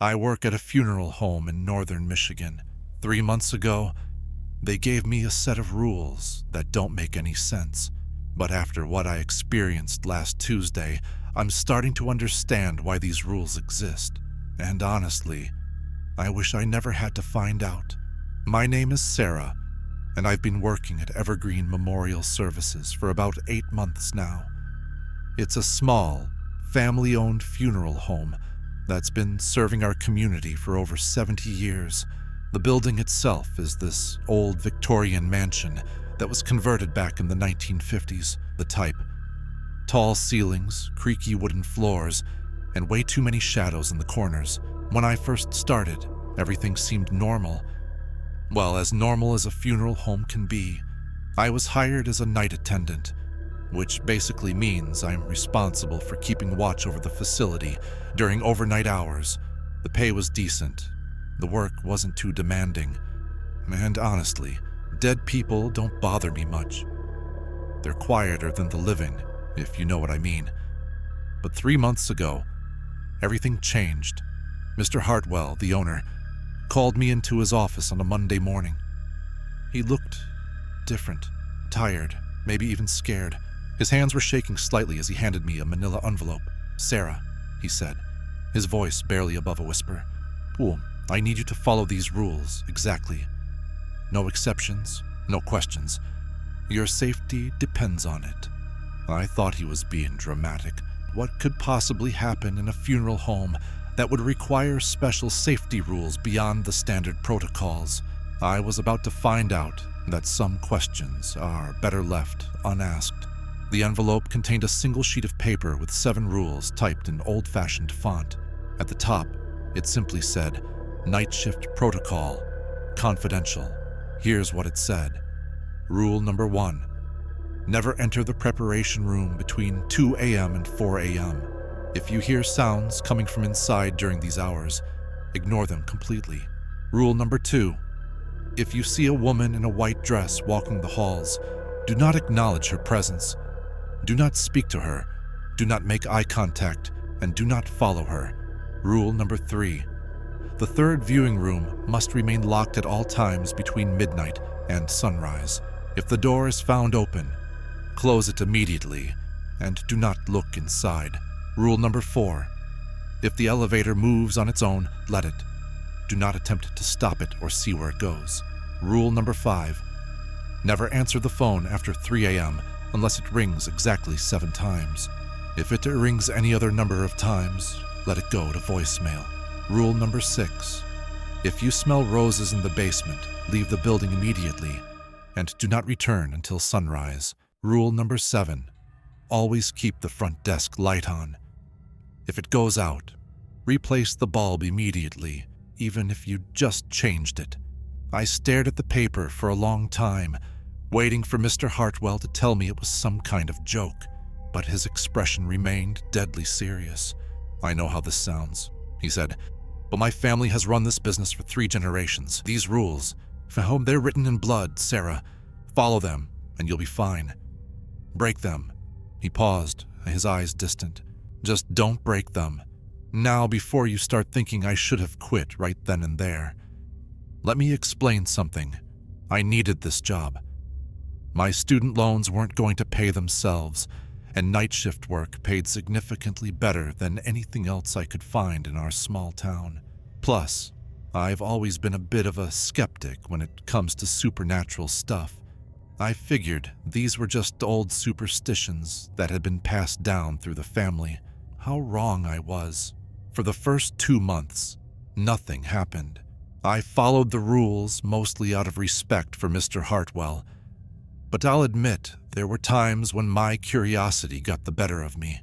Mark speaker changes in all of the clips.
Speaker 1: I work at a funeral home in northern Michigan. 3 months ago, they gave me a set of rules that don't make any sense. But after what I experienced last Tuesday, I'm starting to understand why these rules exist. And honestly, I wish I never had to find out. My name is Sarah, and I've been working at Evergreen Memorial Services for about 8 months now. It's a small, family-owned funeral home that's been serving our community for over 70 years. The building itself is this old Victorian mansion that was converted back in the 1950s, the type. Tall ceilings, creaky wooden floors, and way too many shadows in the corners. When I first started, everything seemed normal. Well, as normal as a funeral home can be. I was hired as a night attendant, which basically means I'm responsible for keeping watch over the facility during overnight hours. The pay was decent. The work wasn't too demanding. And honestly, dead people don't bother me much. They're quieter than the living, if you know what I mean. But 3 months ago, everything changed. Mr. Hartwell, the owner, called me into his office on a Monday morning. He looked different, tired, maybe even scared. His hands were shaking slightly as he handed me a manila envelope. "Sarah," he said, his voice barely above a whisper. I need you to follow these rules exactly. No exceptions, no questions. Your safety depends on it." I thought he was being dramatic. What could possibly happen in a funeral home that would require special safety rules beyond the standard protocols? I was about to find out that some questions are better left unasked. The envelope contained a single sheet of paper with 7 rules typed in old-fashioned font. At the top, it simply said, "Night Shift Protocol, Confidential." Here's what it said. Rule number 1. Never enter the preparation room between 2 a.m. and 4 a.m. If you hear sounds coming from inside during these hours, ignore them completely. Rule number 2. If you see a woman in a white dress walking the halls, do not acknowledge her presence. Do not speak to her, do not make eye contact, and do not follow her. Rule number 3. The third viewing room must remain locked at all times between midnight and sunrise. If the door is found open, close it immediately and do not look inside. Rule number 4. If the elevator moves on its own, let it. Do not attempt to stop it or see where it goes. Rule number 5. Never answer the phone after 3 a.m. unless it rings exactly 7 times. If it rings any other number of times, let it go to voicemail. Rule number 6. If you smell roses in the basement, leave the building immediately and do not return until sunrise. Rule number 7. Always keep the front desk light on. If it goes out, replace the bulb immediately, even if you just changed it. I stared at the paper for a long time, waiting for Mr. Hartwell to tell me it was some kind of joke, but his expression remained deadly serious. "I know how this sounds," he said, "but my family has run this business for 3 generations. These rules, they're written in blood, Sarah. Follow them, and you'll be fine. Break them." He paused, his eyes distant. "Just don't break them. Now, before you start thinking I should have quit right then and there. Let me explain something. I needed this job. My student loans weren't going to pay themselves, and night shift work paid significantly better than anything else I could find in our small town. Plus, I've always been a bit of a skeptic when it comes to supernatural stuff. I figured these were just old superstitions that had been passed down through the family. How wrong I was. For the first 2 months, nothing happened. I followed the rules mostly out of respect for Mr. Hartwell, but I'll admit there were times when my curiosity got the better of me.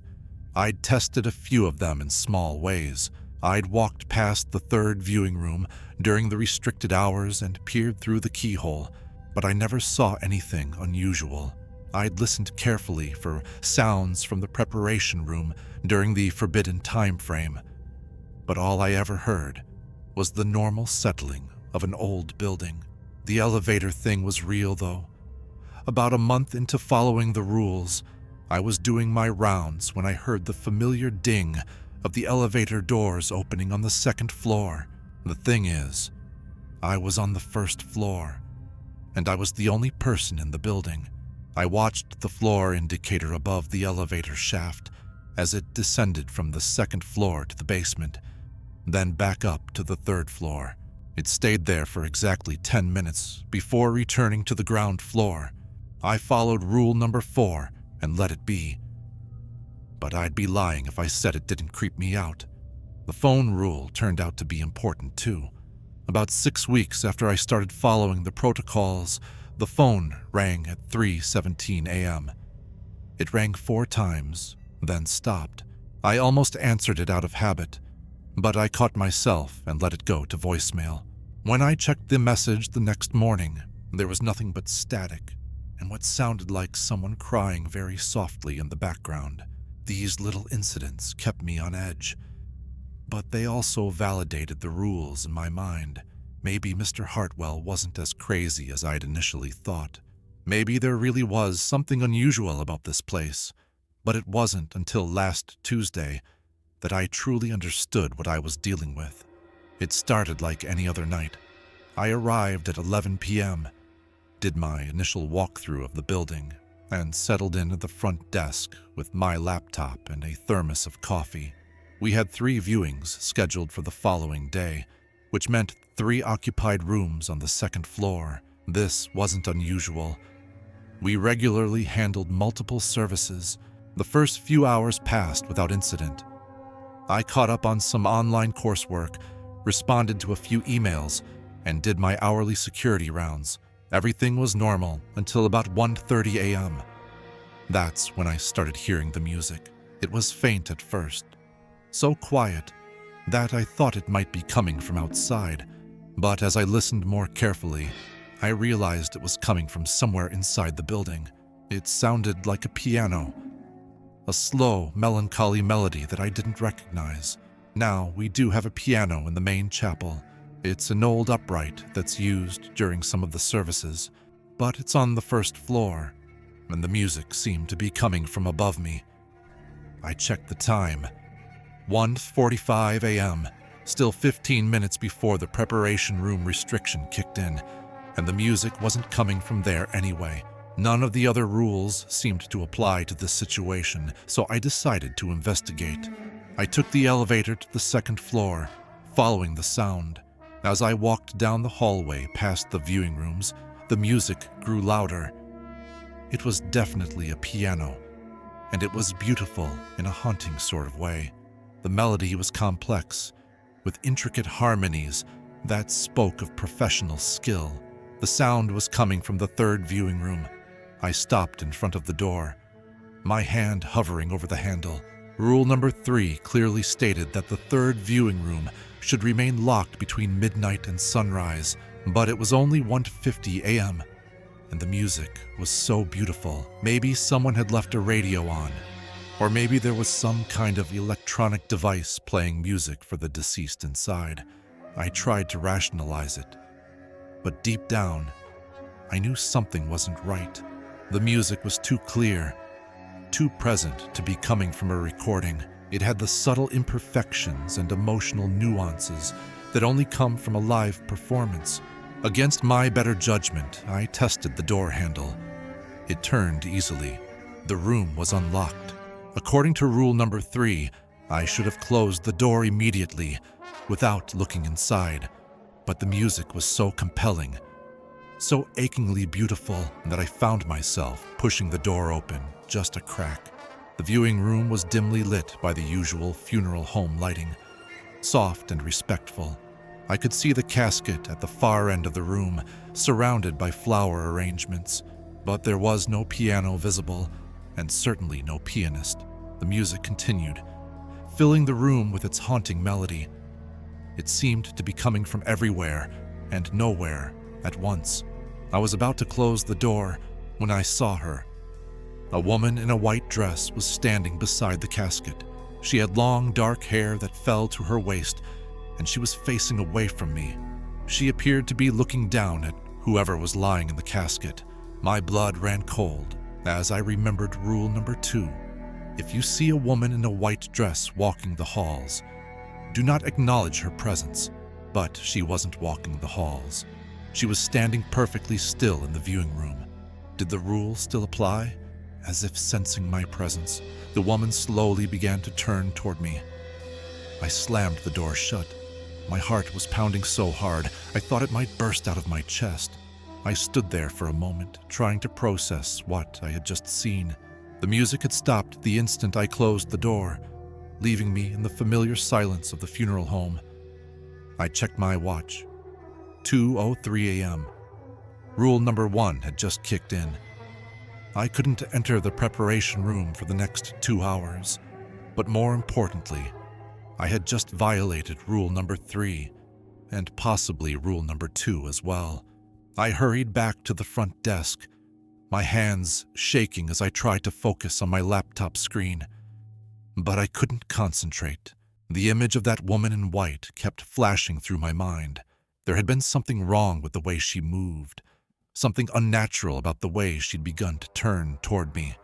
Speaker 1: I'd tested a few of them in small ways. I'd walked past the third viewing room during the restricted hours and peered through the keyhole, but I never saw anything unusual. I'd listened carefully for sounds from the preparation room during the forbidden time frame, but all I ever heard was the normal settling of an old building. The elevator thing was real, though. About a month into following the rules, I was doing my rounds when I heard the familiar ding of the elevator doors opening on the second floor. The thing is, I was on the first floor, and I was the only person in the building. I watched the floor indicator above the elevator shaft as it descended from the second floor to the basement, then back up to the third floor. It stayed there for exactly 10 minutes before returning to the ground floor. I followed rule number 4 and let it be. But I'd be lying if I said it didn't creep me out. The phone rule turned out to be important too. About 6 weeks after I started following the protocols, the phone rang at 3:17 a.m. It rang 4 times, then stopped. I almost answered it out of habit, but I caught myself and let it go to voicemail. When I checked the message the next morning, there was nothing but static and what sounded like someone crying very softly in the background. These little incidents kept me on edge, but they also validated the rules in my mind. Maybe Mr. Hartwell wasn't as crazy as I'd initially thought. Maybe there really was something unusual about this place, but it wasn't until last Tuesday that I truly understood what I was dealing with. It started like any other night. I arrived at 11 p.m., did my initial walkthrough of the building, and settled in at the front desk with my laptop and a thermos of coffee. We had 3 viewings scheduled for the following day, which meant 3 occupied rooms on the second floor. This wasn't unusual. We regularly handled multiple services. The first few hours passed without incident. I caught up on some online coursework, responded to a few emails, and did my hourly security rounds. Everything was normal until about 1:30 a.m. That's when I started hearing the music. It was faint at first, so quiet that I thought it might be coming from outside, but as I listened more carefully, I realized it was coming from somewhere inside the building. It sounded like a piano, a slow, melancholy melody that I didn't recognize. Now, we do have a piano in the main chapel. It's an old upright that's used during some of the services, but it's on the first floor, and the music seemed to be coming from above me. I checked the time. 1:45 a.m., still 15 minutes before the preparation room restriction kicked in, and the music wasn't coming from there anyway. None of the other rules seemed to apply to this situation, so I decided to investigate. I took the elevator to the second floor, following the sound. As I walked down the hallway past the viewing rooms, the music grew louder. It was definitely a piano, and it was beautiful in a haunting sort of way. The melody was complex, with intricate harmonies that spoke of professional skill. The sound was coming from the third viewing room. I stopped in front of the door, my hand hovering over the handle. Rule number 3 clearly stated that the third viewing room should remain locked between midnight and sunrise, but it was only 1:50 a.m., and the music was so beautiful. Maybe someone had left a radio on, or maybe there was some kind of electronic device playing music for the deceased inside. I tried to rationalize it, but deep down, I knew something wasn't right. The music was too clear, too present to be coming from a recording. It had the subtle imperfections and emotional nuances that only come from a live performance. Against my better judgment, I tested the door handle. It turned easily. The room was unlocked. According to rule number 3, I should have closed the door immediately, without looking inside. But the music was so compelling, so achingly beautiful, that I found myself pushing the door open just a crack. The viewing room was dimly lit by the usual funeral home lighting, soft and respectful. I could see the casket at the far end of the room, surrounded by flower arrangements, but there was no piano visible, and certainly no pianist. The music continued, filling the room with its haunting melody. It seemed to be coming from everywhere and nowhere at once. I was about to close the door when I saw her. A woman in a white dress was standing beside the casket. She had long, dark hair that fell to her waist, and she was facing away from me. She appeared to be looking down at whoever was lying in the casket. My blood ran cold as I remembered rule number 2. If you see a woman in a white dress walking the halls, do not acknowledge her presence. But she wasn't walking the halls. She was standing perfectly still in the viewing room. Did the rule still apply? As if sensing my presence, the woman slowly began to turn toward me. I slammed the door shut. My heart was pounding so hard, I thought it might burst out of my chest. I stood there for a moment, trying to process what I had just seen. The music had stopped the instant I closed the door, leaving me in the familiar silence of the funeral home. I checked my watch. 2:03 a.m. Rule number 1 had just kicked in. I couldn't enter the preparation room for the next 2 hours, but more importantly, I had just violated rule number 3, and possibly rule number 2 as well. I hurried back to the front desk, my hands shaking as I tried to focus on my laptop screen. But I couldn't concentrate. The image of that woman in white kept flashing through my mind. There had been something wrong with the way she moved, something unnatural about the way she'd begun to turn toward me.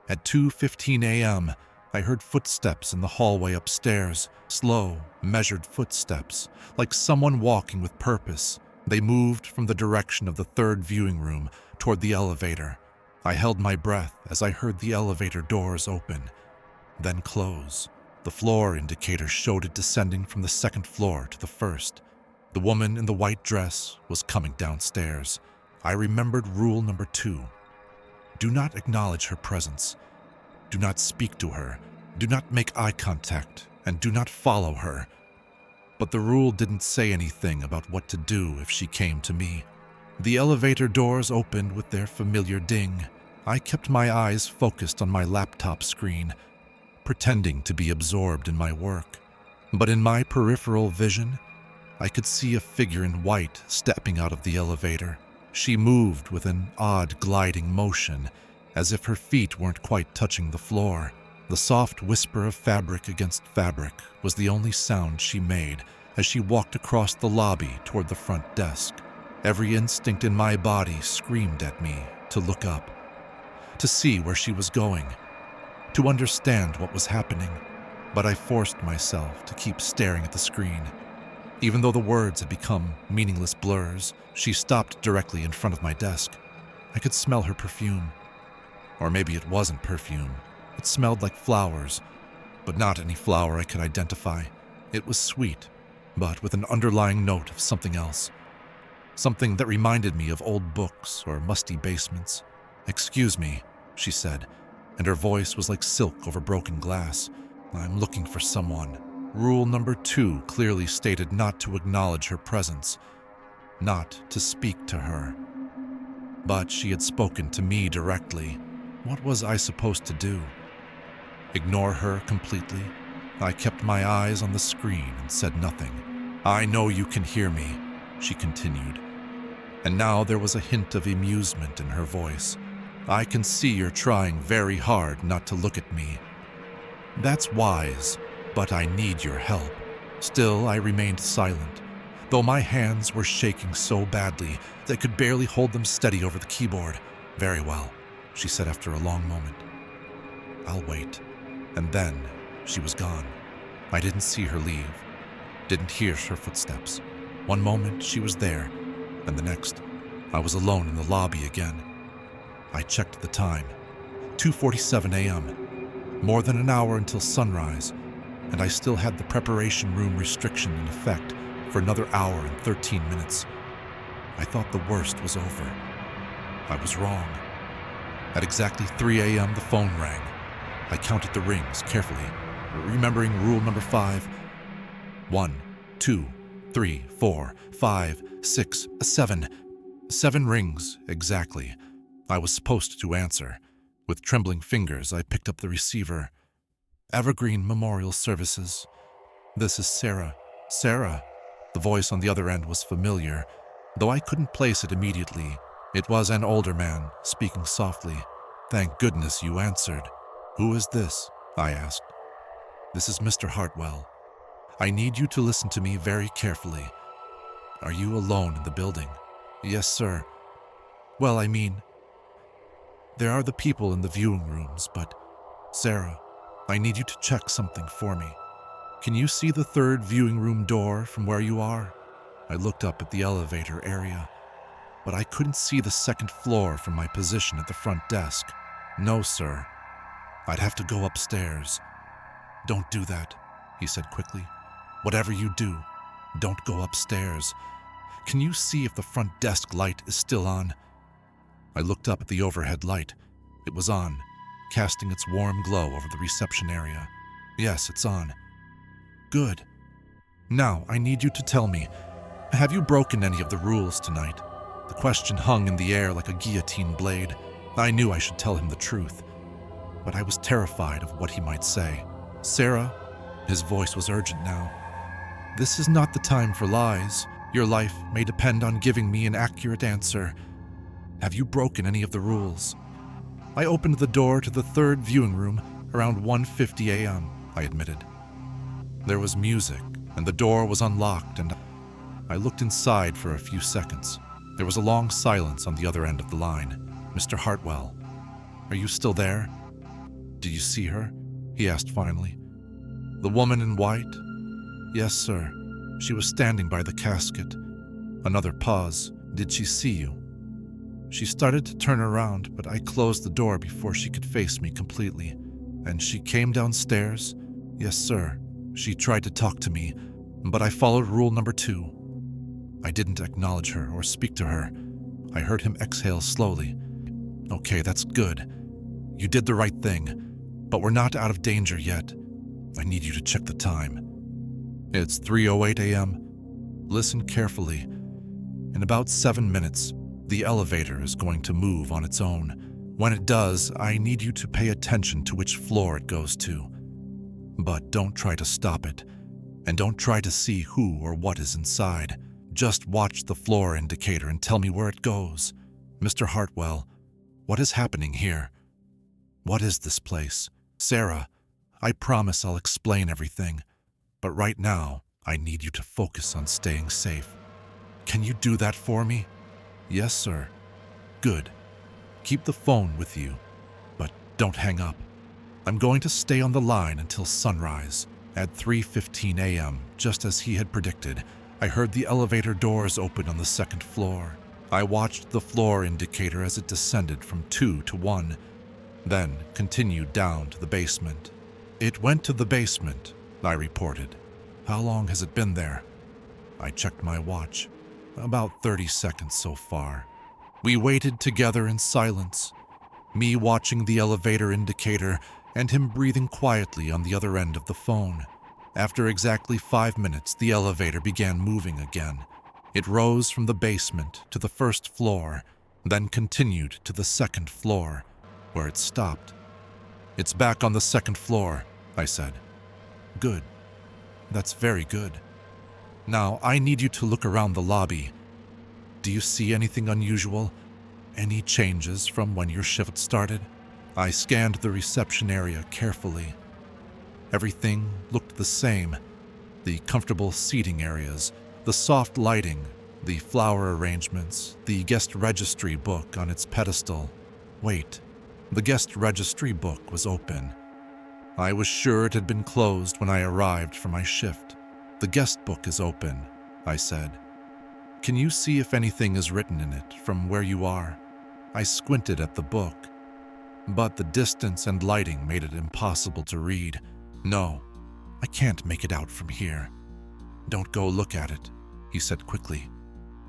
Speaker 1: At 2:15 a.m., I heard footsteps in the hallway upstairs, slow, measured footsteps, like someone walking with purpose. They moved from the direction of the third viewing room toward the elevator. I held my breath as I heard the elevator doors open, then close. The floor indicator showed it descending from the second floor to the first. The woman in the white dress was coming downstairs. I remembered rule number 2. Do not acknowledge her presence. Do not speak to her. Do not make eye contact, and do not follow her. But the rule didn't say anything about what to do if she came to me. The elevator doors opened with their familiar ding. I kept my eyes focused on my laptop screen, pretending to be absorbed in my work. But in my peripheral vision, I could see a figure in white stepping out of the elevator. She moved with an odd gliding motion, as if her feet weren't quite touching the floor. The soft whisper of fabric against fabric was the only sound she made as she walked across the lobby toward the front desk. Every instinct in my body screamed at me to look up, to see where she was going, to understand what was happening. But I forced myself to keep staring at the screen. Even though the words had become meaningless blurs, she stopped directly in front of my desk. I could smell her perfume. Or maybe it wasn't perfume. It smelled like flowers, but not any flower I could identify. It was sweet, but with an underlying note of something else. Something that reminded me of old books or musty basements. "Excuse me," she said, and her voice was like silk over broken glass. "I'm looking for someone." Rule number 2 clearly stated not to acknowledge her presence, not to speak to her. But she had spoken to me directly. What was I supposed to do? Ignore her completely? I kept my eyes on the screen and said nothing. "I know you can hear me," she continued. And now there was a hint of amusement in her voice. "I can see you're trying very hard not to look at me. That's wise, but I need your help." Still, I remained silent, though my hands were shaking so badly that I could barely hold them steady over the keyboard. "Very well," she said after a long moment. "I'll wait." And then she was gone. I didn't see her leave, didn't hear her footsteps. One moment she was there, and the next I was alone in the lobby again. I checked the time. 2:47 a.m. More than an hour until sunrise, and I still had the preparation room restriction in effect for another hour and 13 minutes. I thought the worst was over. I was wrong. At exactly 3 a.m. the phone rang. I counted the rings carefully, remembering rule number 5. 1, 2, 3, 4, 5, 6, 7. 7 rings, exactly. I was supposed to answer. With trembling fingers, I picked up the receiver. "Evergreen Memorial Services. This is Sarah." "Sarah?" The voice on the other end was familiar, though I couldn't place it immediately. It was an older man, speaking softly. "Thank goodness you answered." "Who is this?" I asked. "This is Mr. Hartwell. I need you to listen to me very carefully. Are you alone in the building?" "Yes, sir." "Well, I mean, there are the people in the viewing rooms, but Sarah, I need you to check something for me. Can you see the third viewing room door from where you are? I looked up at the elevator area, but I couldn't see the second floor from my position at the front desk. No, sir. I'd have to go upstairs. Don't do that, he said quickly. Whatever you do, don't go upstairs. Can you see if the front desk light is still on? I looked up at the overhead light. It was on, casting its warm glow over the reception area. Yes, it's on. Good. Now, I need you to tell me, have you broken any of the rules tonight? The question hung in the air like a guillotine blade. I knew I should tell him the truth, but I was terrified of what he might say. Sarah, his voice was urgent now, this is not the time for lies. Your life may depend on giving me an accurate answer. Have you broken any of the rules? I opened the door to the third viewing room around 1:50 a.m., I admitted. There was music, and the door was unlocked, and I looked inside for a few seconds. There was a long silence on the other end of the line. Mr. Hartwell, are you still there? Did you see her? He asked finally. The woman in white? Yes, sir. She was standing by the casket. Another pause. Did she see you? She started to turn around, but I closed the door before she could face me completely. And she came downstairs? Yes, sir. She tried to talk to me, but I followed rule number 2. I didn't acknowledge her or speak to her. I heard him exhale slowly. Okay, that's good. You did the right thing, but we're not out of danger yet. I need you to check the time. It's 3:08 a.m. Listen carefully. In about 7 minutes, the elevator is going to move on its own. When it does, I need you to pay attention to which floor it goes to. But don't try to stop it, and don't try to see who or what is inside. Just watch the floor indicator and tell me where it goes. Mr. Hartwell, what is happening here? What is this place? Sarah, I promise I'll explain everything, but right now, I need you to focus on staying safe. Can you do that for me? Yes, sir. Good. Keep the phone with you, but don't hang up. I'm going to stay on the line until sunrise. At 3:15 a.m., just as he had predicted, I heard the elevator doors open on the second floor. I watched the floor indicator as it descended from 2 to 1, then continued down to the basement. It went to the basement, I reported. How long has it been there? I checked my watch. About 30 seconds so far. We waited together in silence, me watching the elevator indicator and him breathing quietly on the other end of the phone. After exactly 5 minutes, the elevator began moving again. It rose from the basement to the first floor, then continued to the second floor, where it stopped. It's back on the second floor, I said. Good. That's very good. Now, I need you to look around the lobby. Do you see anything unusual? Any changes from when your shift started? I scanned the reception area carefully. Everything looked the same. The comfortable seating areas, the soft lighting, the flower arrangements, the guest registry book on its pedestal. Wait, the guest registry book was open. I was sure it had been closed when I arrived for my shift. The guest book is open, I said. Can you see if anything is written in it from where you are? I squinted at the book, but the distance and lighting made it impossible to read. No, I can't make it out from here. Don't go look at it, he said quickly.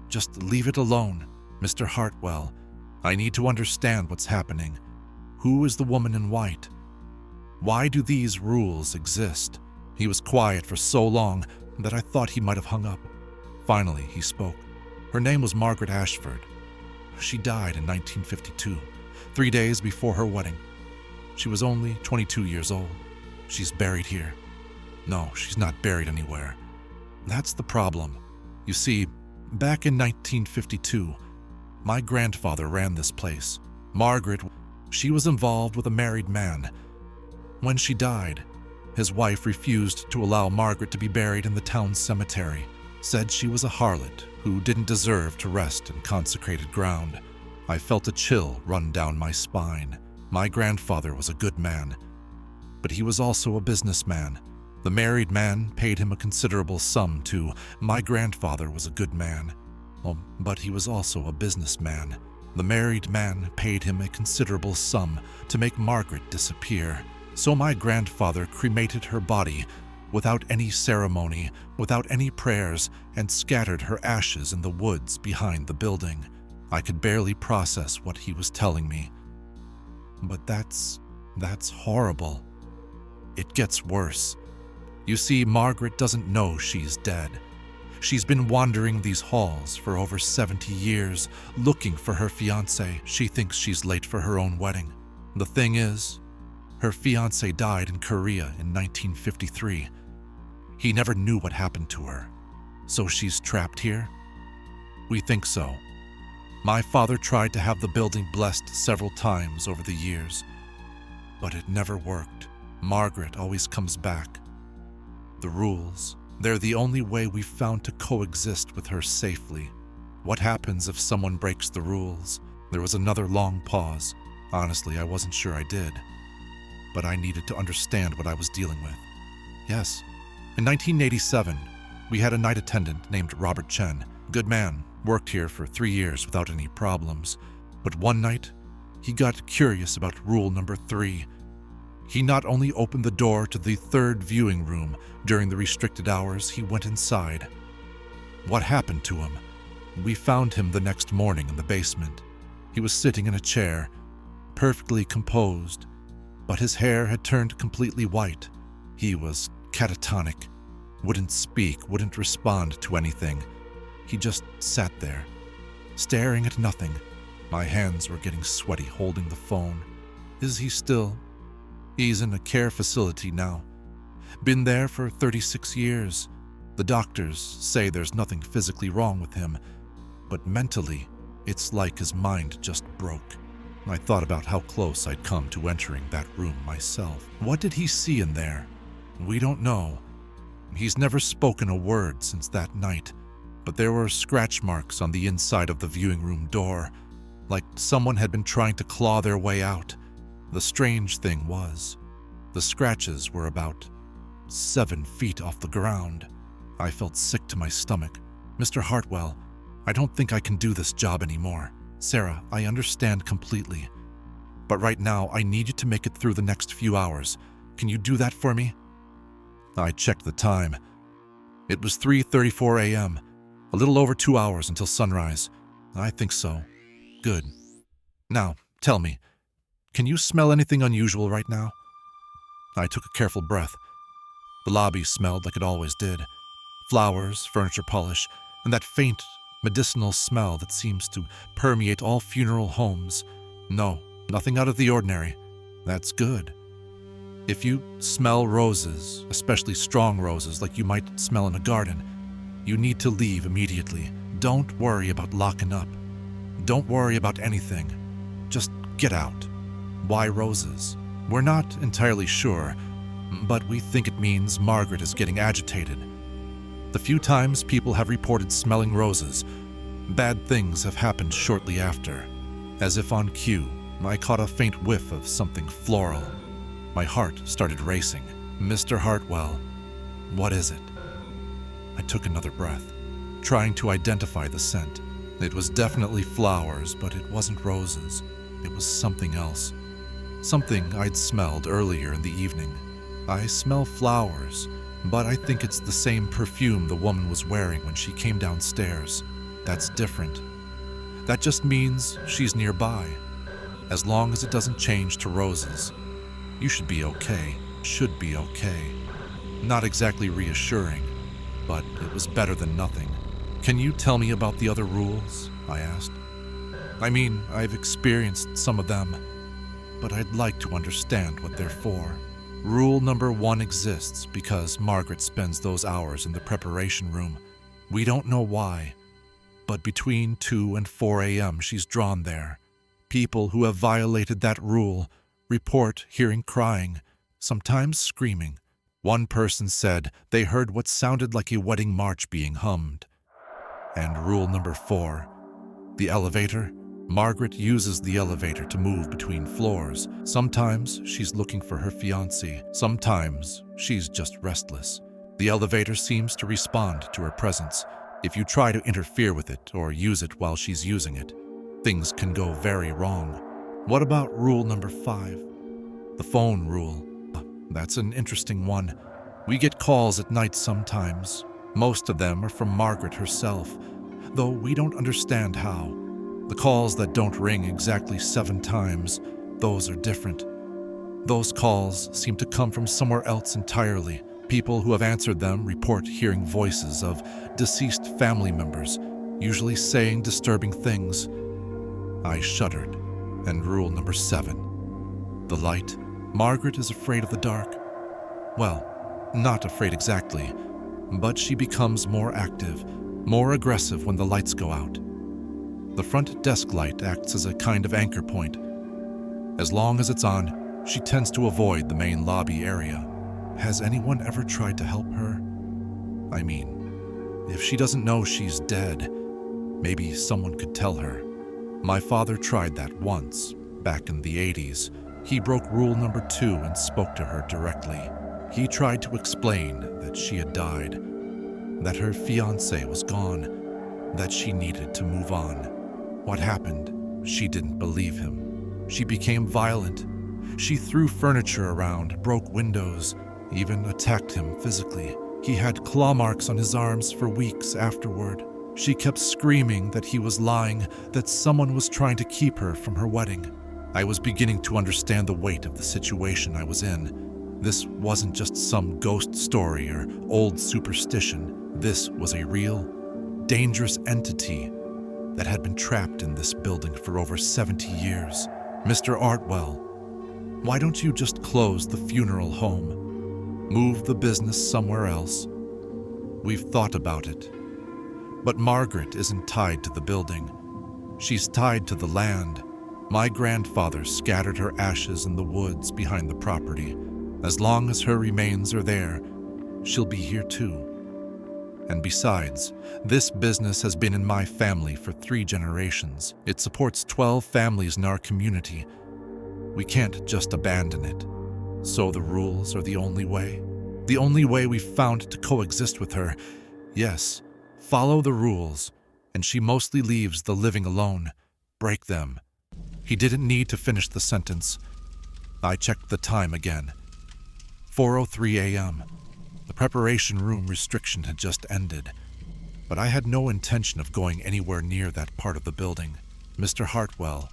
Speaker 1: Just leave it alone, Mr. Hartwell. I need to understand what's happening. Who is the woman in white? Why do these rules exist? He was quiet for so long that I thought he might have hung up. Finally, he spoke. Her name was Margaret Ashford. She died in 1952, 3 days before her wedding. She was only 22 years old. She's buried here. No, she's not buried anywhere. That's the problem. You see, back in 1952, my grandfather ran this place. Margaret, she was involved with a married man. When she died, his wife refused to allow Margaret to be buried in the town cemetery, said she was a harlot who didn't deserve to rest in consecrated ground. I felt a chill run down my spine. My grandfather was a good man. but he was also a businessman. The married man paid him a considerable sum too. My grandfather was a good man, but he was also a businessman. The married man paid him a considerable sum to make Margaret disappear. So my grandfather cremated her body without any ceremony, without any prayers, and scattered her ashes in the woods behind the building. I could barely process what he was telling me. But that's horrible. It gets worse. You see, Margaret doesn't know she's dead. She's been wandering these halls for over 70 years, looking for her fiancé. She thinks she's late for her own wedding. The thing is, her fiancé died in Korea in 1953. He never knew what happened to her. So she's trapped here? We think so. My father tried to have the building blessed several times over the years, but it never worked. Margaret always comes back. The rules, they're the only way we've found to coexist with her safely. What happens if someone breaks the rules? There was another long pause. Honestly, I wasn't sure I did, but I needed to understand what I was dealing with. Yes, in 1987, we had a night attendant named Robert Chen. Good man, worked here for 3 years without any problems. But one night, he got curious about rule number 3. He not only opened the door to the 3rd viewing room during the restricted hours, he went inside. What happened to him? We found him the next morning in the basement. He was sitting in a chair, perfectly composed, but his hair had turned completely white. He was catatonic, wouldn't speak, wouldn't respond to anything. He just sat there, staring at nothing. My hands were getting sweaty holding the phone. Is he still? He's in a care facility now. Been there for 36 years. The doctors say there's nothing physically wrong with him, but mentally, it's like his mind just broke. I thought about how close I'd come to entering that room myself. What did he see in there? We don't know. He's never spoken a word since that night, but there were scratch marks on the inside of the viewing room door, like someone had been trying to claw their way out. The strange thing was, the scratches were about 7 feet off the ground. I felt sick to my stomach. Mr. Hartwell, I don't think I can do this job anymore. Sarah, I understand completely, but right now I need you to make it through the next few hours. Can you do that for me? I checked the time. It was 3:34 a.m., a little over 2 hours until sunrise. I think so. Good. Now, tell me, can you smell anything unusual right now? I took a careful breath. The lobby smelled like it always did. Flowers, furniture polish, and that faint, medicinal smell that seems to permeate all funeral homes. No, nothing out of the ordinary. That's good. If you smell roses, especially strong roses like you might smell in a garden, you need to leave immediately. Don't worry about locking up. Don't worry about anything. Just get out. Why roses? We're not entirely sure, but we think it means Margaret is getting agitated. The few times people have reported smelling roses, bad things have happened shortly after. As if on cue, I caught a faint whiff of something floral. My heart started racing. Mr. Hartwell, what is it? I took another breath, trying to identify the scent. It was definitely flowers, but it wasn't roses. It was something else. Something I'd smelled earlier in the evening. I smell flowers, but I think it's the same perfume the woman was wearing when she came downstairs. That's different. That just means she's nearby. As long as it doesn't change to roses, you should be okay. Should be okay. Not exactly reassuring, but it was better than nothing. Can you tell me about the other rules? I asked. I mean, I've experienced some of them, but I'd like to understand what they're for. Rule number 1 exists because Margaret spends those hours in the preparation room. We don't know why, but between 2 and 4 a.m. she's drawn there. People who have violated that rule report hearing crying, sometimes screaming. One person said they heard what sounded like a wedding march being hummed. And rule number 4, the elevator, Margaret uses the elevator to move between floors. Sometimes she's looking for her fiancé. Sometimes she's just restless. The elevator seems to respond to her presence. If you try to interfere with it or use it while she's using it, things can go very wrong. What about rule number 5? The phone rule. That's an interesting one. We get calls at night sometimes. Most of them are from Margaret herself, though we don't understand how. The calls that don't ring exactly 7 times, those are different. Those calls seem to come from somewhere else entirely. People who have answered them report hearing voices of deceased family members, usually saying disturbing things. I shuddered. And rule number 7. The light. Margaret is afraid of the dark. Well, not afraid exactly, but she becomes more active, more aggressive when the lights go out. The front desk light acts as a kind of anchor point. As long as it's on, she tends to avoid the main lobby area. Has anyone ever tried to help her? I mean, if she doesn't know she's dead, maybe someone could tell her. My father tried that once, back in the 80s. He broke rule number 2 and spoke to her directly. He tried to explain that she had died, that her fiancé was gone, that she needed to move on. What happened? She didn't believe him. She became violent. She threw furniture around, broke windows, even attacked him physically. He had claw marks on his arms for weeks afterward. She kept screaming that he was lying, that someone was trying to keep her from her wedding. I was beginning to understand the weight of the situation I was in. This wasn't just some ghost story or old superstition. This was a real, dangerous entity that had been trapped in this building for over 70 years. Mr. Hartwell, why don't you just close the funeral home? Move the business somewhere else? We've thought about it. But Margaret isn't tied to the building. She's tied to the land. My grandfather scattered her ashes in the woods behind the property. As long as her remains are there, she'll be here too. And besides, this business has been in my family for 3 generations. It supports 12 families in our community. We can't just abandon it. So the rules are the only way? The only way we've found to coexist with her. Yes, follow the rules, and she mostly leaves the living alone. Break them. He didn't need to finish the sentence. I checked the time again. 4:03 a.m. The preparation room restriction had just ended, but I had no intention of going anywhere near that part of the building. Mr. Hartwell,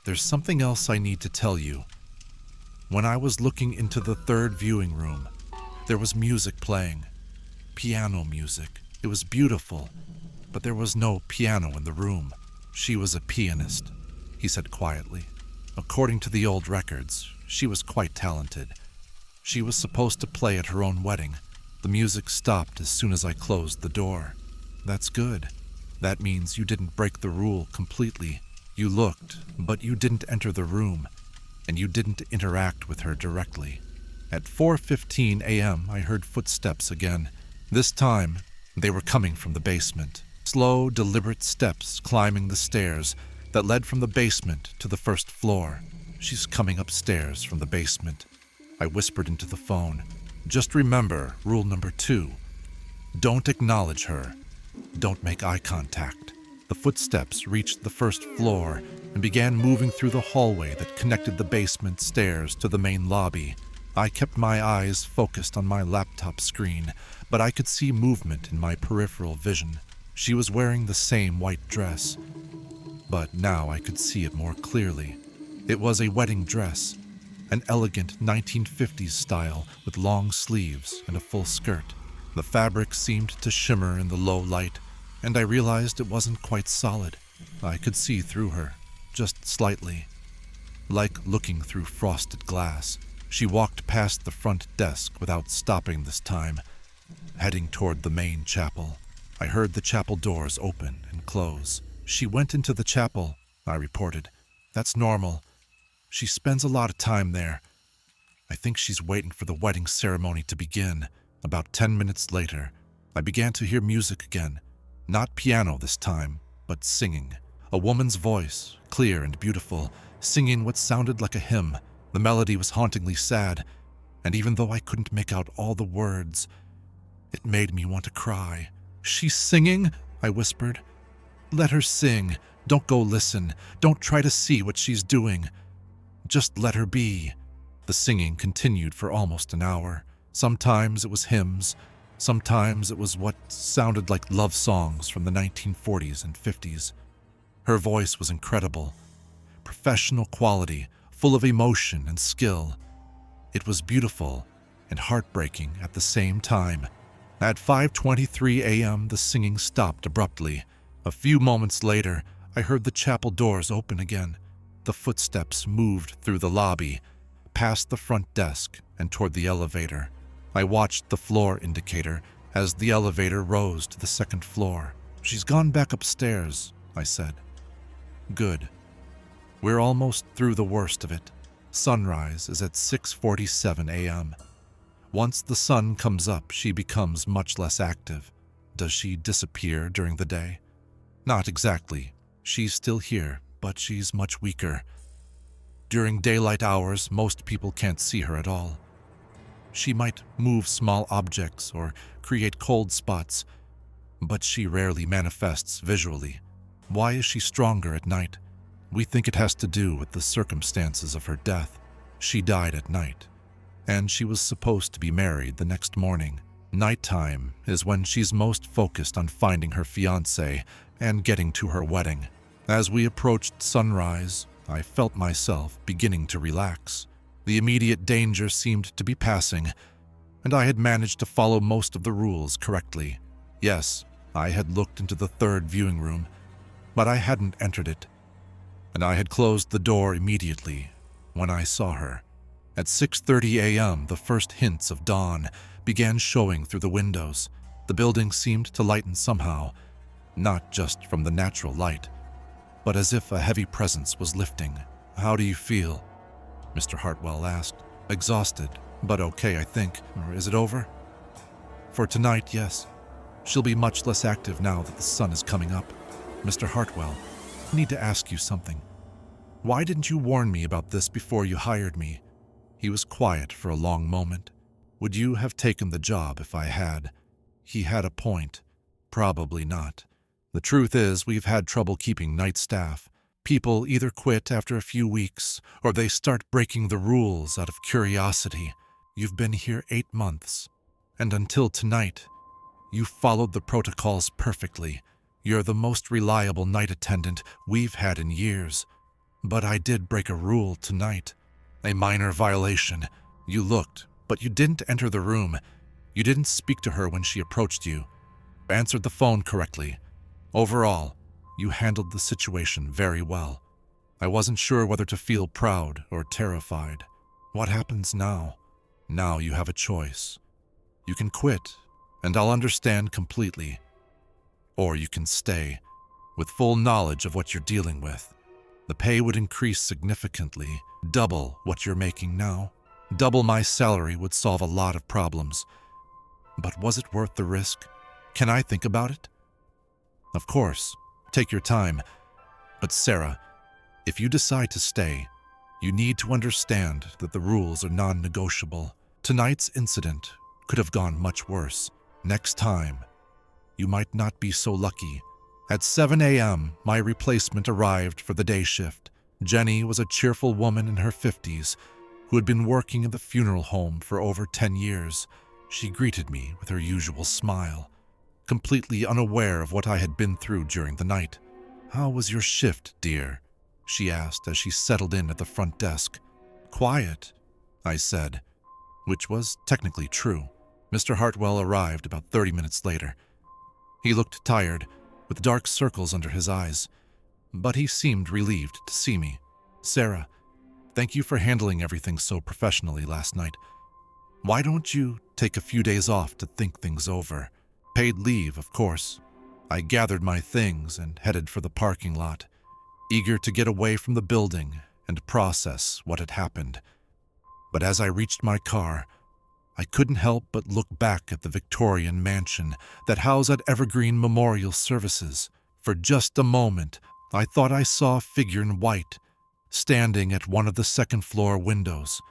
Speaker 1: there's something else I need to tell you. When I was looking into the 3rd viewing room, there was music playing. Piano music. It was beautiful, but there was no piano in the room. She was a pianist, he said quietly. According to the old records, she was quite talented. She was supposed to play at her own wedding. The music stopped as soon as I closed the door. That's good. That means you didn't break the rule completely. You looked, but you didn't enter the room, and you didn't interact with her directly. At 4:15 a.m., I heard footsteps again. This time, they were coming from the basement. Slow, deliberate steps climbing the stairs that led from the basement to the 1st floor. She's coming upstairs from the basement. I whispered into the phone. Just remember rule number 2. Don't acknowledge her. Don't make eye contact. The footsteps reached the 1st floor and began moving through the hallway that connected the basement stairs to the main lobby. I kept my eyes focused on my laptop screen, but I could see movement in my peripheral vision. She was wearing the same white dress, but now I could see it more clearly. It was a wedding dress, an elegant 1950s style with long sleeves and a full skirt. The fabric seemed to shimmer in the low light, and I realized it wasn't quite solid. I could see through her, just slightly, like looking through frosted glass. She walked past the front desk without stopping this time, heading toward the main chapel. I heard the chapel doors open and close. She went into the chapel, I reported. That's normal. She spends a lot of time there. I think she's waiting for the wedding ceremony to begin. About 10 minutes later, I began to hear music again. Not piano this time, but singing. A woman's voice, clear and beautiful, singing what sounded like a hymn. The melody was hauntingly sad, and even though I couldn't make out all the words, it made me want to cry. "She's singing?" I whispered. "Let her sing. Don't go listen. Don't try to see what she's doing. Just let her be." The singing continued for almost an hour. Sometimes it was hymns. Sometimes it was what sounded like love songs from the 1940s and 50s. Her voice was incredible. Professional quality, full of emotion and skill. It was beautiful and heartbreaking at the same time. At 5:23 a.m., the singing stopped abruptly. A few moments later, I heard the chapel doors open again. The footsteps moved through the lobby, past the front desk, and toward the elevator. I watched the floor indicator as the elevator rose to the second floor. "She's gone back upstairs," I said. "Good. We're almost through the worst of it. Sunrise is at 6:47 a.m. Once the sun comes up, she becomes much less active. Does she disappear during the day?" "Not exactly. She's still here, but she's much weaker. During daylight hours, most people can't see her at all. She might move small objects or create cold spots, but she rarely manifests visually. Why is she stronger at night? We think it has to do with the circumstances of her death. She died at night, and she was supposed to be married the next morning. Nighttime is when she's most focused on finding her fiancé and getting to her wedding. As we approached sunrise, I felt myself beginning to relax. The immediate danger seemed to be passing, and I had managed to follow most of the rules correctly. Yes, I had looked into the third viewing room, but I hadn't entered it, and I had closed the door immediately when I saw her. At 6:30 a.m., the first hints of dawn began showing through the windows. The building seemed to lighten somehow, not just from the natural light, but as if a heavy presence was lifting. "How do you feel?" Mr. Hartwell asked. "Exhausted, but okay, I think. Or is it over?" "For tonight, yes. She'll be much less active now that the sun is coming up." "Mr. Hartwell, I need to ask you something. Why didn't you warn me about this before you hired me?" He was quiet for a long moment. "Would you have taken the job if I had?" He had a point. Probably not. The truth is, we've had trouble keeping night staff. People either quit after a few weeks, or they start breaking the rules out of curiosity. You've been here 8 months, and until tonight, you followed the protocols perfectly. You're the most reliable night attendant we've had in years. But I did break a rule tonight. A minor violation. You looked, but you didn't enter the room. You didn't speak to her when she approached you. Answered the phone correctly. Overall, you handled the situation very well. I wasn't sure whether to feel proud or terrified. What happens now? Now you have a choice. You can quit, and I'll understand completely. Or you can stay, with full knowledge of what you're dealing with. The pay would increase significantly, double what you're making now. Double my salary would solve a lot of problems. But was it worth the risk? Can I think about it? Of course. Take your time. But Sarah, if you decide to stay, you need to understand that the rules are non-negotiable. Tonight's incident could have gone much worse. Next time, you might not be so lucky. At 7 a.m., my replacement arrived for the day shift. Jenny was a cheerful woman in her 50s who had been working in the funeral home for over 10 years. She greeted me with her usual smile, completely unaware of what I had been through during the night. "How was your shift, dear?" she asked as she settled in at the front desk. "Quiet," I said, which was technically true. Mr. Hartwell arrived about 30 minutes later. He looked tired, with dark circles under his eyes, but he seemed relieved to see me. "Sarah, thank you for handling everything so professionally last night. Why don't you take a few days off to think things over? Paid leave, of course." I gathered my things and headed for the parking lot, eager to get away from the building and process what had happened. But as I reached my car, I couldn't help but look back at the Victorian mansion that housed at Evergreen Memorial Services. For just a moment, I thought I saw a figure in white, standing at one of the second-floor windows,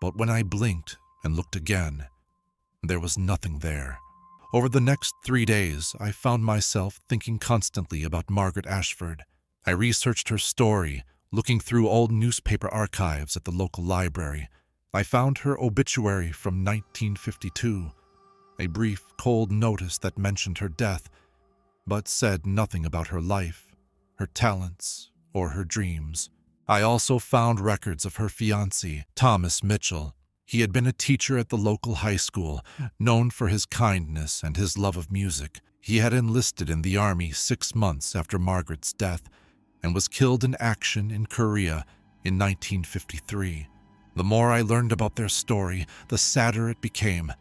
Speaker 1: but when I blinked and looked again, there was nothing there. Over the next 3 days, I found myself thinking constantly about Margaret Ashford. I researched her story, looking through old newspaper archives at the local library. I found her obituary from 1952, a brief, cold notice that mentioned her death, but said nothing about her life, her talents, or her dreams. I also found records of her fiancé, Thomas Mitchell. He had been a teacher at the local high school, known for his kindness and his love of music. He had enlisted in the army 6 months after Margaret's death and was killed in action in Korea in 1953. The more I learned about their story, the sadder it became.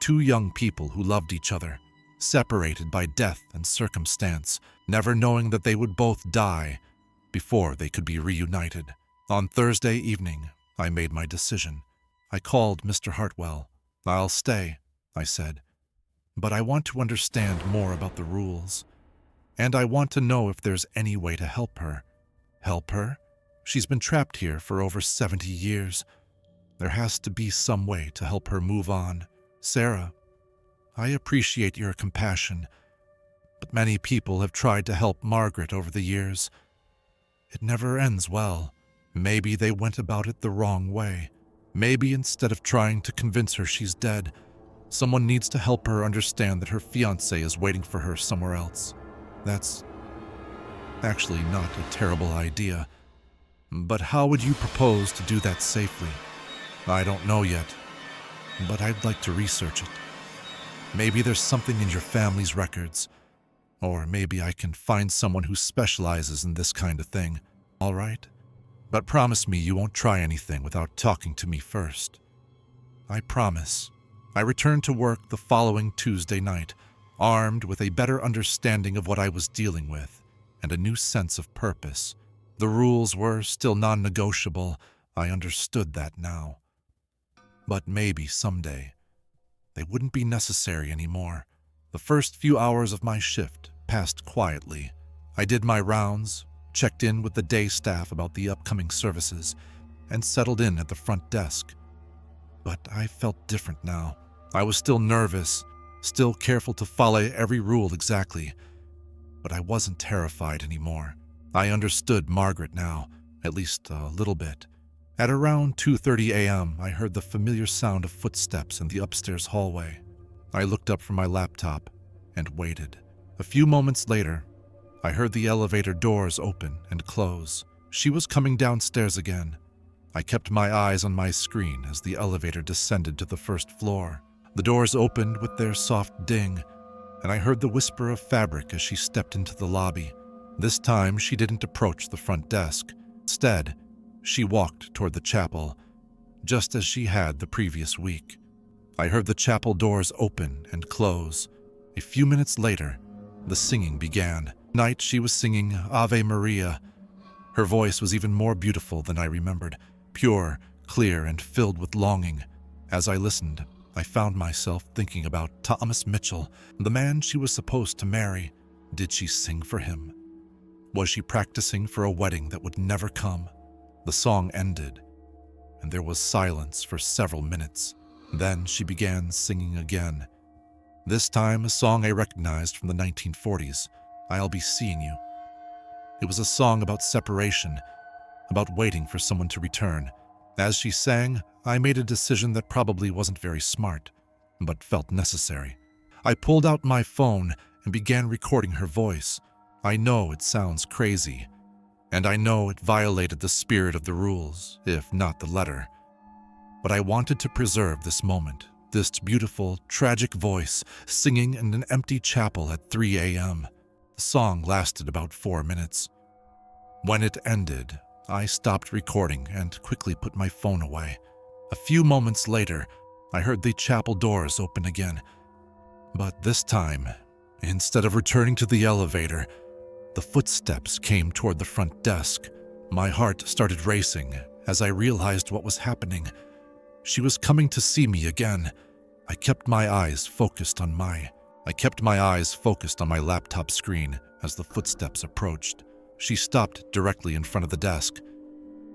Speaker 1: 2 young people who loved each other, separated by death and circumstance, never knowing that they would both die before they could be reunited. On Thursday evening, I made my decision. I called Mr. Hartwell. "I'll stay," I said, "but I want to understand more about the rules. And I want to know if there's any way to help her." "Help her? She's been trapped here for over 70 years. There has to be some way to help her move on. Sarah, I appreciate your compassion, but many people have tried to help Margaret over the years. It never ends well. Maybe they went about it the wrong way. Maybe instead of trying to convince her she's dead, someone needs to help her understand that her fiancé is waiting for her somewhere else. That's actually not a terrible idea. But how would you propose to do that safely? I don't know yet, but I'd like to research it. Maybe there's something in your family's records, or maybe I can find someone who specializes in this kind of thing. All right? But promise me you won't try anything without talking to me first." "I promise." I returned to work the following Tuesday night, armed with a better understanding of what I was dealing with and a new sense of purpose. The rules were still non-negotiable. I understood that now. But maybe someday they wouldn't be necessary anymore. The first few hours of my shift passed quietly. I did my rounds, checked in with the day staff about the upcoming services, and settled in at the front desk. But I felt different now. I was still nervous, still careful to follow every rule exactly, but I wasn't terrified anymore. I understood Margaret now, at least a little bit. At around 2:30 a.m., I heard the familiar sound of footsteps in the upstairs hallway. I looked up from my laptop and waited. A few moments later, I heard the elevator doors open and close. She was coming downstairs again. I kept my eyes on my screen as the elevator descended to the first floor. The doors opened with their soft ding, and I heard the whisper of fabric as she stepped into the lobby. This time, she didn't approach the front desk. Instead, she walked toward the chapel, just as she had the previous week. I heard the chapel doors open and close. A few minutes later, the singing began. Night she was singing Ave Maria. Her voice was even more beautiful than I remembered, pure, clear, and filled with longing. As I listened, I found myself thinking about Thomas Mitchell, the man she was supposed to marry. Did she sing for him? Was she practicing for a wedding that would never come? The song ended, and there was silence for several minutes. Then she began singing again. This time, a song I recognized from the 1940s, "I'll Be Seeing You." It was a song about separation, about waiting for someone to return. As she sang, I made a decision that probably wasn't very smart, but felt necessary. I pulled out my phone and began recording her voice. I know it sounds crazy, and I know it violated the spirit of the rules, if not the letter. But I wanted to preserve this moment, this beautiful, tragic voice singing in an empty chapel at 3 a.m. The song lasted about 4 minutes. When it ended, I stopped recording and quickly put my phone away. A few moments later, I heard the chapel doors open again. But this time, instead of returning to the elevator, the footsteps came toward the front desk. My heart started racing as I realized what was happening. She was coming to see me again. I kept my eyes focused on I kept my eyes focused on my laptop screen as the footsteps approached. She stopped directly in front of the desk,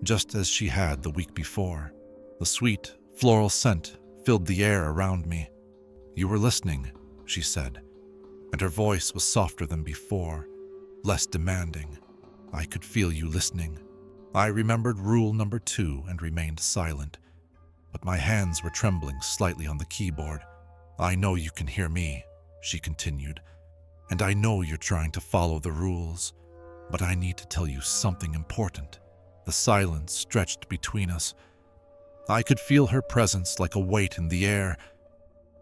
Speaker 1: just as she had the week before. The sweet, floral scent filled the air around me. "You were listening," she said, and her voice was softer than before, less demanding. "I could feel you listening." I remembered rule number 2 and remained silent, but my hands were trembling slightly on the keyboard. "I know you can hear me," she continued, "and I know you're trying to follow the rules, but I need to tell you something important." The silence stretched between us. I could feel her presence like a weight in the air,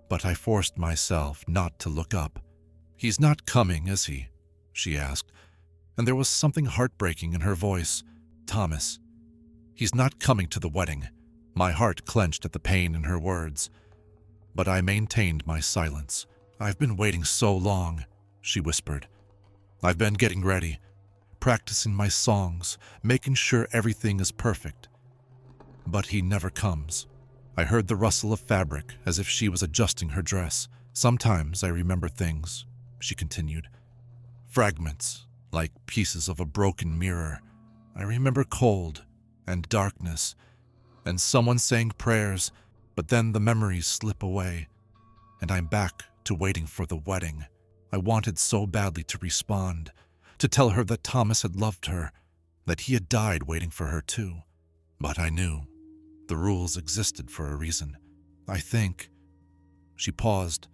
Speaker 1: but I forced myself not to look up. "He's not coming, is he?" she asked, and there was something heartbreaking in her voice. "Thomas, he's not coming to the wedding." My heart clenched at the pain in her words, but I maintained my silence. "I've been waiting so long," she whispered. "I've been getting ready, practicing my songs, making sure everything is perfect. But he never comes." I heard the rustle of fabric as if she was adjusting her dress. "Sometimes I remember things," she continued. "Fragments, like pieces of a broken mirror. I remember cold and darkness and someone saying prayers, but then the memories slip away, and I'm back to waiting for the wedding." I wanted so badly to respond, to tell her that Thomas had loved her, that he had died waiting for her too. But I knew the rules existed for a reason. "I think—" She paused,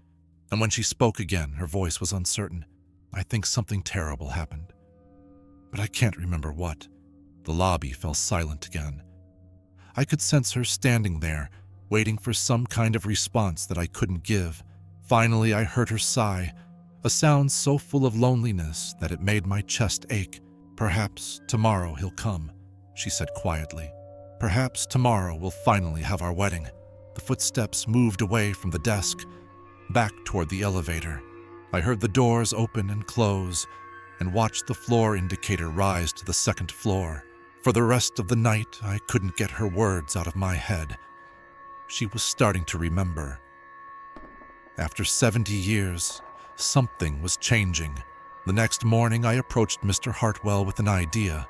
Speaker 1: and when she spoke again, her voice was uncertain. "I think something terrible happened, but I can't remember what." The lobby fell silent again. I could sense her standing there, waiting for some kind of response that I couldn't give. Finally, I heard her sigh, a sound so full of loneliness that it made my chest ache. "Perhaps tomorrow he'll come," she said quietly. "Perhaps tomorrow we'll finally have our wedding." The footsteps moved away from the desk, back toward the elevator. I heard the doors open and close, and watched the floor indicator rise to the second floor. For the rest of the night, I couldn't get her words out of my head. She was starting to remember. After 70 years, something was changing. The next morning, I approached Mr. Hartwell with an idea.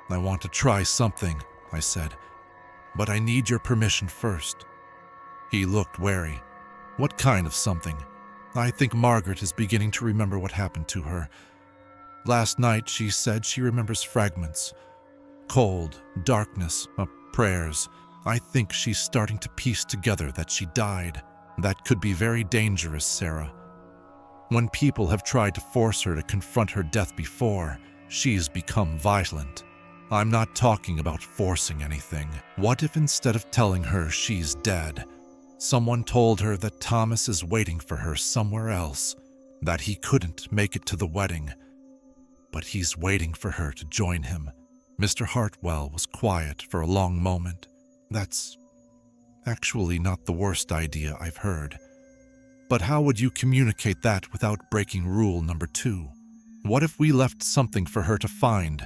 Speaker 1: "I want to try something," I said, "but I need your permission first." He looked wary. "What kind of something?" "I think Margaret is beginning to remember what happened to her. Last night, she said she remembers fragments. Cold, darkness, prayers. I think she's starting to piece together that she died. That could be very dangerous, Sarah. When people have tried to force her to confront her death before, she's become violent. I'm not talking about forcing anything. What if instead of telling her she's dead, someone told her that Thomas is waiting for her somewhere else, that he couldn't make it to the wedding, but he's waiting for her to join him?" Mr. Hartwell was quiet for a long moment. "That's actually not the worst idea I've heard. But how would you communicate that without breaking rule number 2? What if we left something for her to find?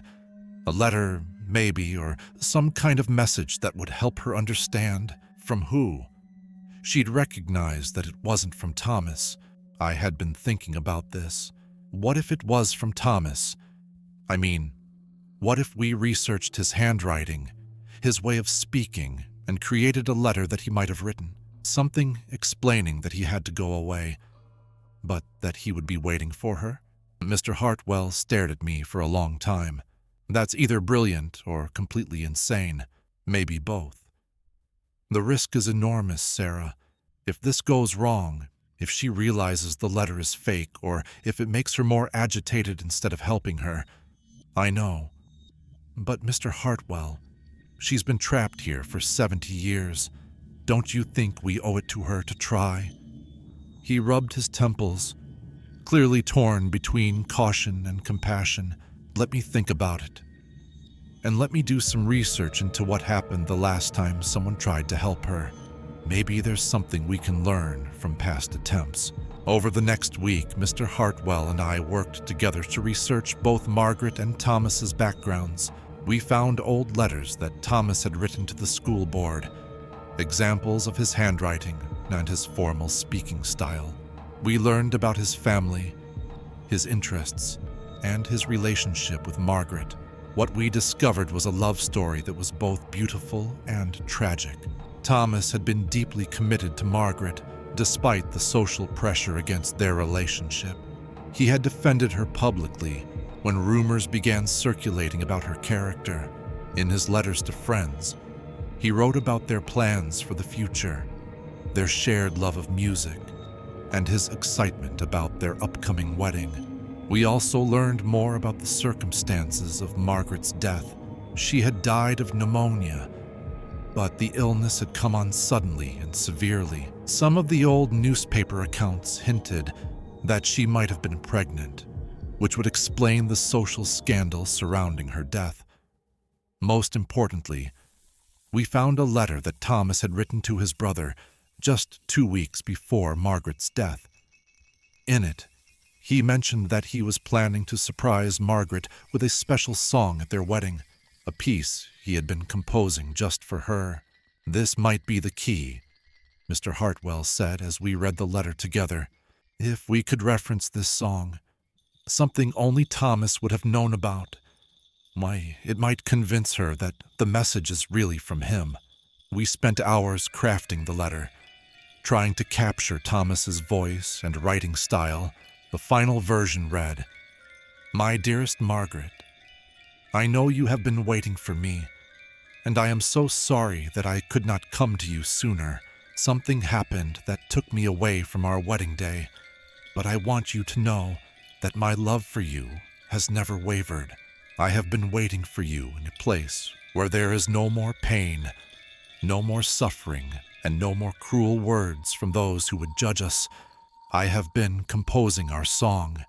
Speaker 1: A letter, maybe, or some kind of message that would help her understand from who? She'd recognize that it wasn't from Thomas. I had been thinking about this. What if it was from Thomas? I mean, what if we researched his handwriting, his way of speaking, and created a letter that he might have written? Something explaining that he had to go away, but that he would be waiting for her? Mr. Hartwell stared at me for a long time. "That's either brilliant or completely insane, maybe both." "The risk is enormous, Sarah. If this goes wrong, if she realizes the letter is fake, or if it makes her more agitated instead of helping her." "I know. But Mr. Hartwell, she's been trapped here for 70 years. Don't you think we owe it to her to try?" He rubbed his temples, clearly torn between caution and compassion. "Let me think about it. And let me do some research into what happened the last time someone tried to help her. Maybe there's something we can learn from past attempts." Over the next week, Mr. Hartwell and I worked together to research both Margaret and Thomas's backgrounds. We found old letters that Thomas had written to the school board, examples of his handwriting and his formal speaking style. We learned about his family, his interests, and his relationship with Margaret. What we discovered was a love story that was both beautiful and tragic. Thomas had been deeply committed to Margaret, despite the social pressure against their relationship. He had defended her publicly when rumors began circulating about her character. In his letters to friends, he wrote about their plans for the future, their shared love of music, and his excitement about their upcoming wedding. We also learned more about the circumstances of Margaret's death. She had died of pneumonia, but the illness had come on suddenly and severely. Some of the old newspaper accounts hinted that she might have been pregnant, which would explain the social scandal surrounding her death. Most importantly, we found a letter that Thomas had written to his brother just 2 weeks before Margaret's death. In it, he mentioned that he was planning to surprise Margaret with a special song at their wedding, a piece he had been composing just for her. "This might be the key," Mr. Hartwell said as we read the letter together. "If we could reference this song, something only Thomas would have known about, why, it might convince her that the message is really from him." We spent hours crafting the letter, trying to capture Thomas's voice and writing style. The final version read, "My dearest Margaret, I know you have been waiting for me, and I am so sorry that I could not come to you sooner. Something happened that took me away from our wedding day, but I want you to know that my love for you has never wavered. I have been waiting for you in a place where there is no more pain, no more suffering, and no more cruel words from those who would judge us. I have been composing our song,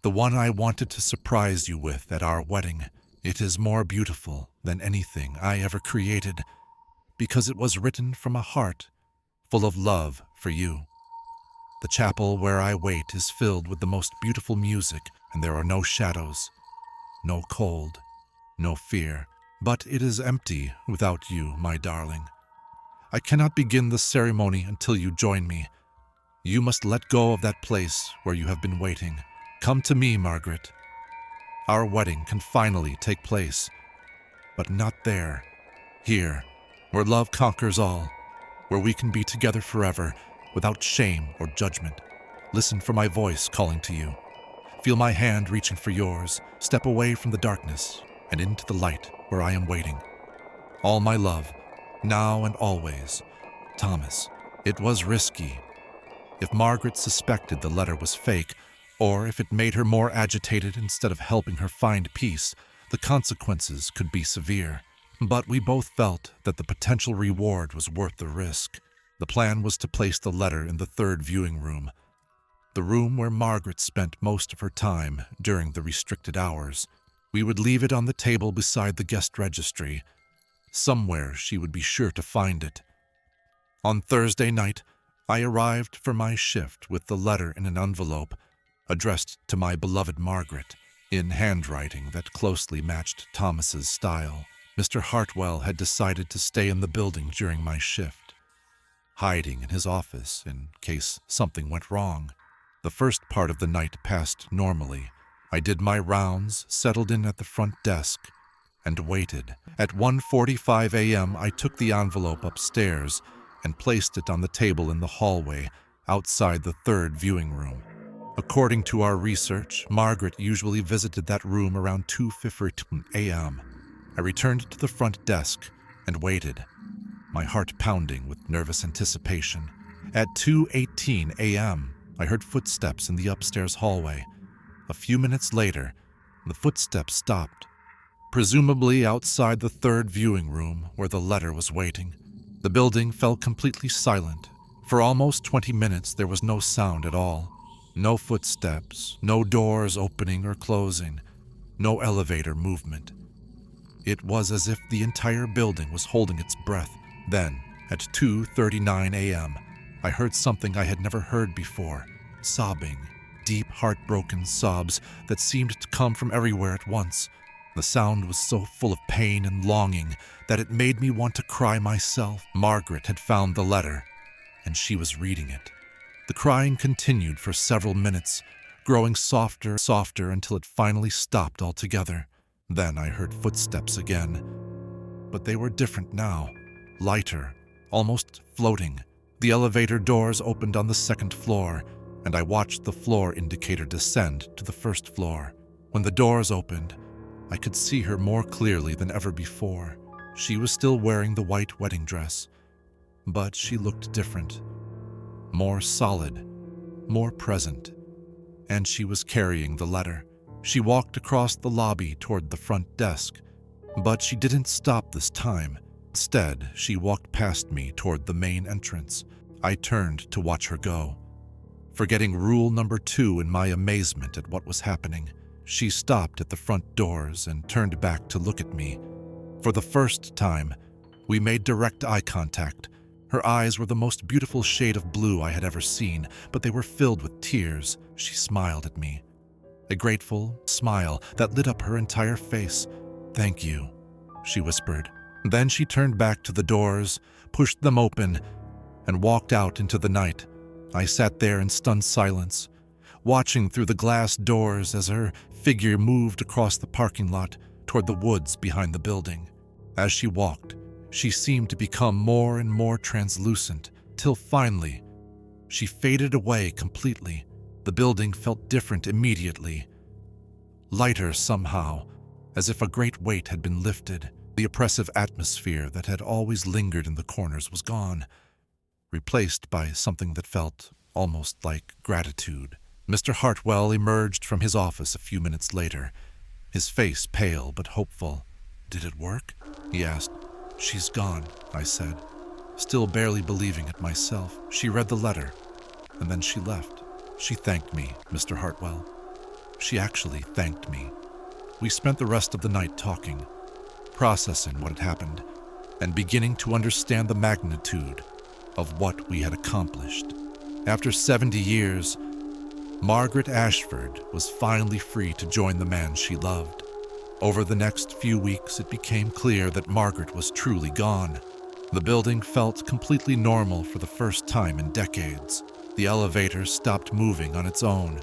Speaker 1: the one I wanted to surprise you with at our wedding. It is more beautiful than anything I ever created, because it was written from a heart full of love for you. The chapel where I wait is filled with the most beautiful music, and there are no shadows, no cold, no fear. But it is empty without you, my darling. I cannot begin the ceremony until you join me. You must let go of that place where you have been waiting. Come to me, Margaret. Our wedding can finally take place, but not there. Here, where love conquers all, where we can be together forever without shame or judgment. Listen for my voice calling to you. Feel my hand reaching for yours. Step away from the darkness and into the light where I am waiting. All my love, now and always. Thomas." It was risky. If Margaret suspected the letter was fake, or if it made her more agitated instead of helping her find peace, the consequences could be severe. But we both felt that the potential reward was worth the risk. The plan was to place the letter in the third viewing room, the room where Margaret spent most of her time during the restricted hours. We would leave it on the table beside the guest registry. Somewhere she would be sure to find it. On Thursday night, I arrived for my shift with the letter in an envelope, addressed to my beloved Margaret, in handwriting that closely matched Thomas's style. Mr. Hartwell had decided to stay in the building during my shift, hiding in his office in case something went wrong. The first part of the night passed normally. I did my rounds, settled in at the front desk, and waited. At 1:45 a.m., I took the envelope upstairs and placed it on the table in the hallway outside the third viewing room. According to our research, Margaret usually visited that room around 2:15 a.m. I returned to the front desk and waited, my heart pounding with nervous anticipation. At 2:18 a.m., I heard footsteps in the upstairs hallway. A few minutes later, the footsteps stopped, presumably outside the third viewing room where the letter was waiting. The building fell completely silent. For almost 20 minutes, there was no sound at all. No footsteps, no doors opening or closing, no elevator movement. It was as if the entire building was holding its breath. Then, at 2:39 a.m., I heard something I had never heard before, sobbing, deep, heartbroken sobs that seemed to come from everywhere at once. The sound was so full of pain and longing that it made me want to cry myself. Margaret had found the letter, and she was reading it. The crying continued for several minutes, growing softer until it finally stopped altogether. Then I heard footsteps again, but they were different now, lighter, almost floating. The elevator doors opened on the second floor, and I watched the floor indicator descend to the first floor. When the doors opened, I could see her more clearly than ever before. She was still wearing the white wedding dress, but she looked different, more solid, more present, and she was carrying the letter. She walked across the lobby toward the front desk, but she didn't stop this time. Instead, she walked past me toward the main entrance. I turned to watch her go, forgetting rule number 2 in my amazement at what was happening. She stopped at the front doors and turned back to look at me. For the first time, we made direct eye contact. Her eyes were the most beautiful shade of blue I had ever seen, but they were filled with tears. She smiled at me, a grateful smile that lit up her entire face. "Thank you," she whispered. Then she turned back to the doors, pushed them open, and walked out into the night. I sat there in stunned silence, watching through the glass doors as her figure moved across the parking lot toward the woods behind the building. As she walked, she seemed to become more and more translucent, till finally, she faded away completely. The building felt different immediately, lighter somehow, as if a great weight had been lifted. The oppressive atmosphere that had always lingered in the corners was gone, replaced by something that felt almost like gratitude. Mr. Hartwell emerged from his office a few minutes later, his face pale but hopeful. "Did it work?" he asked. "She's gone," I said, still barely believing it myself. "She read the letter, and then she left. She thanked me, Mr. Hartwell. She actually thanked me." We spent the rest of the night talking, processing what had happened, and beginning to understand the magnitude of what we had accomplished. After 70 years, Margaret Ashford was finally free to join the man she loved. Over the next few weeks, it became clear that Margaret was truly gone. The building felt completely normal for the first time in decades. The elevator stopped moving on its own.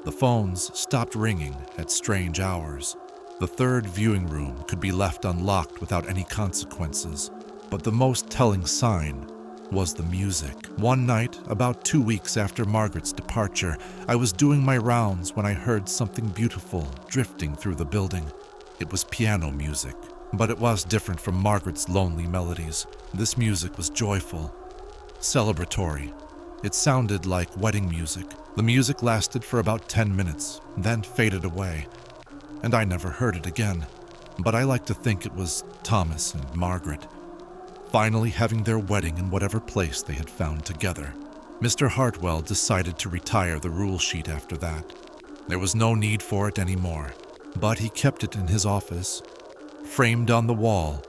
Speaker 1: The phones stopped ringing at strange hours. The third viewing room could be left unlocked without any consequences. But the most telling sign was the music. One night, about 2 weeks after Margaret's departure, I was doing my rounds when I heard something beautiful drifting through the building. It was piano music, but it was different from Margaret's lonely melodies. This music was joyful, celebratory. It sounded like wedding music. The music lasted for about 10 minutes, then faded away, and I never heard it again. But I like to think it was Thomas and Margaret finally having their wedding in whatever place they had found together. Mr. Hartwell decided to retire the rule sheet after that. There was no need for it anymore, but he kept it in his office, framed on the wall,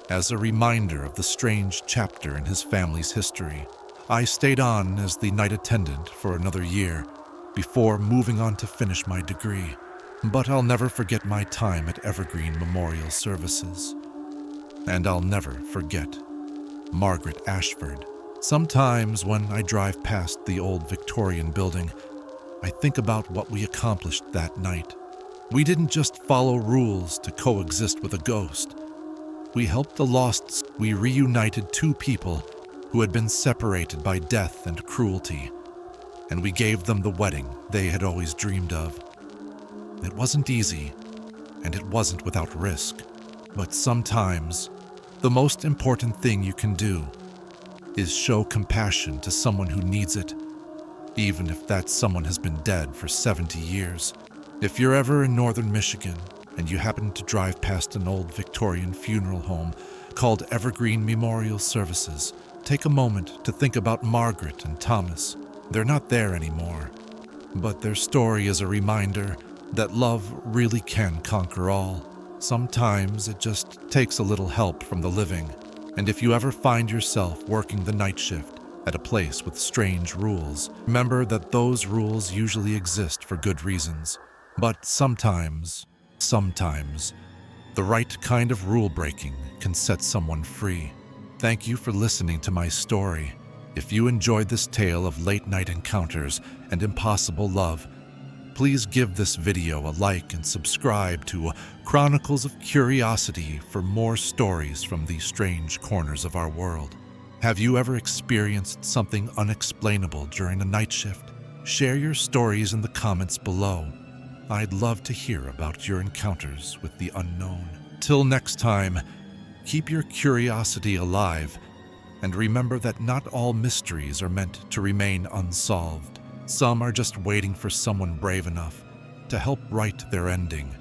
Speaker 1: as a reminder of the strange chapter in his family's history. I stayed on as the night attendant for another year before moving on to finish my degree, but I'll never forget my time at Evergreen Memorial Services. And I'll never forget Margaret Ashford. Sometimes when I drive past the old Victorian building, I think about what we accomplished that night. We didn't just follow rules to coexist with a ghost. We helped the lost. We reunited 2 people who had been separated by death and cruelty, and we gave them the wedding they had always dreamed of. It wasn't easy, and it wasn't without risk, but sometimes the most important thing you can do is show compassion to someone who needs it, even if that someone has been dead for 70 years. If you're ever in northern Michigan and you happen to drive past an old Victorian funeral home called Evergreen Memorial Services, take a moment to think about Margaret and Thomas. They're not there anymore, but their story is a reminder that love really can conquer all. Sometimes it just takes a little help from the living, and if you ever find yourself working the night shift at a place with strange rules, remember that those rules usually exist for good reasons. But sometimes, the right kind of rule breaking can set someone free. Thank you for listening to my story. If you enjoyed this tale of late-night encounters and impossible love, please give this video a like and subscribe to Chronicles of Curiosity for more stories from these strange corners of our world. Have you ever experienced something unexplainable during a night shift? Share your stories in the comments below. I'd love to hear about your encounters with the unknown. Till next time, keep your curiosity alive, and remember that not all mysteries are meant to remain unsolved. Some are just waiting for someone brave enough to help write their ending.